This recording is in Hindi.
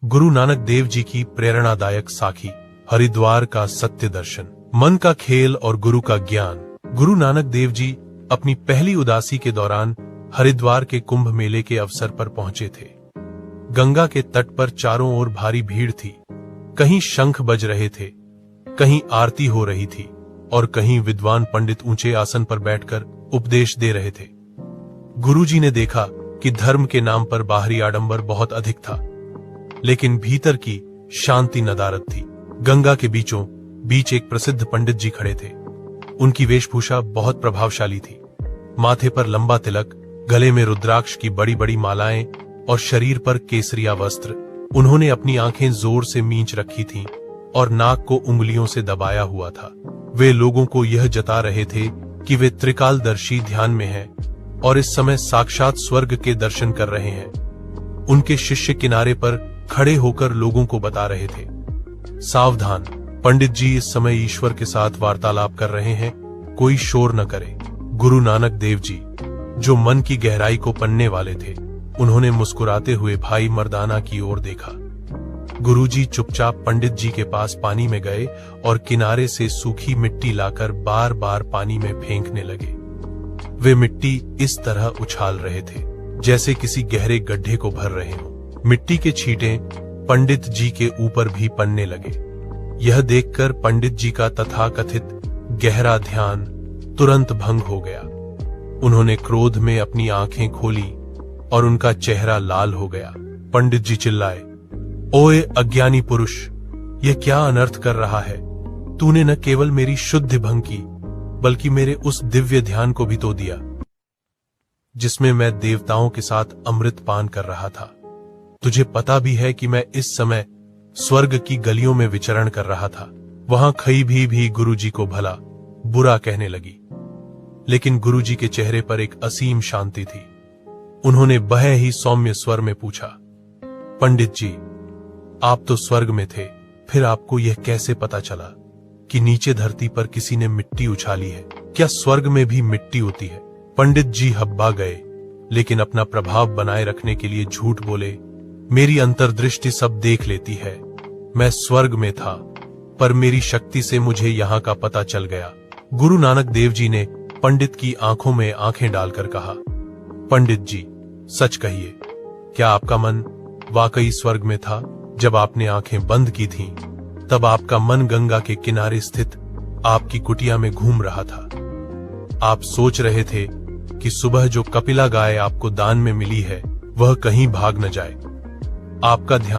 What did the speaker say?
गुरु नानक देव जी की प्रेरणादायक साखी, हरिद्वार का सत्य दर्शन, मन का खेल और गुरु का ज्ञान। गुरु नानक देव जी अपनी पहली उदासी के दौरान हरिद्वार के कुंभ मेले के अवसर पर पहुंचे थे। गंगा के तट पर चारों ओर भारी भीड़ थी। कहीं शंख बज रहे थे, कहीं आरती हो रही थी और कहीं विद्वान पंडित ऊंचे आसन पर बैठकर उपदेश दे रहे थे। गुरुजी ने देखा कि धर्म के नाम पर बाहरी आडंबर बहुत अधिक था, लेकिन भीतर की शांति नदारद थी। गंगा के बीचों बीच एक प्रसिद्ध पंडित जी खड़े थे। उनकी वेशभूषा बहुत प्रभावशाली थी। माथे पर लंबा तिलक, गले में रुद्राक्ष की बड़ी बड़ी मालाएं और शरीर पर केसरिया वस्त्र। उन्होंने अपनी आंखें जोर से मींच रखी थीं और नाक को उंगलियों से दबाया हुआ था। वे लोगों को यह जता रहे थे कि वे त्रिकालदर्शी ध्यान में हैं और इस समय साक्षात स्वर्ग के दर्शन कर रहे हैं। उनके शिष्य किनारे पर खड़े होकर लोगों को बता रहे थे, सावधान, पंडित जी इस समय ईश्वर के साथ वार्तालाप कर रहे हैं, कोई शोर न करे। गुरु नानक देव जी, जो मन की गहराई को पढ़ने वाले थे, उन्होंने मुस्कुराते हुए भाई मर्दाना की ओर देखा। गुरुजी चुपचाप पंडित जी के पास पानी में गए और किनारे से सूखी मिट्टी लाकर बार बार पानी में फेंकने लगे। वे मिट्टी इस तरह उछाल रहे थे जैसे किसी गहरे गड्ढे को भर रहे हों। मिट्टी के छींटे पंडित जी के ऊपर भी पड़ने लगे। यह देखकर पंडित जी का तथाकथित गहरा ध्यान तुरंत भंग हो गया। उन्होंने क्रोध में अपनी आंखें खोली और उनका चेहरा लाल हो गया। पंडित जी चिल्लाए, ओए अज्ञानी पुरुष, यह क्या अनर्थ कर रहा है? तूने न केवल मेरी शुद्धि भंग की, बल्कि मेरे उस दिव्य ध्यान को भी तो दिया जिसमें मैं देवताओं के साथ अमृत पान कर रहा था। तुझे पता भी है कि मैं इस समय स्वर्ग की गलियों में विचरण कर रहा था। वहां खई भी गुरुजी को भला बुरा कहने लगी, लेकिन गुरुजी के चेहरे पर एक असीम शांति थी। उन्होंने बहे ही सौम्य स्वर में पूछा, पंडित जी, आप तो स्वर्ग में थे, फिर आपको यह कैसे पता चला कि नीचे धरती पर किसी ने मिट्टी उछाली है? क्या स्वर्ग में भी मिट्टी होती है? पंडित जी हब्बा गए, लेकिन अपना प्रभाव बनाए रखने के लिए झूठ बोले, मेरी अंतर्दृष्टि सब देख लेती है। मैं स्वर्ग में था, पर मेरी शक्ति से मुझे यहाँ का पता चल गया। गुरु नानक देव जी ने पंडित की आंखों में आंखें डालकर कहा, पंडित जी, सच कहिए, क्या आपका मन वाकई स्वर्ग में था? जब आपने आंखें बंद की थीं, तब आपका मन गंगा के किनारे स्थित आपकी कुटिया में घूम रहा था। आप सोच रहे थे कि सुबह जो कपिला गाय आपको दान में मिली है, वह कहीं भाग न जाए। आपका ध्यान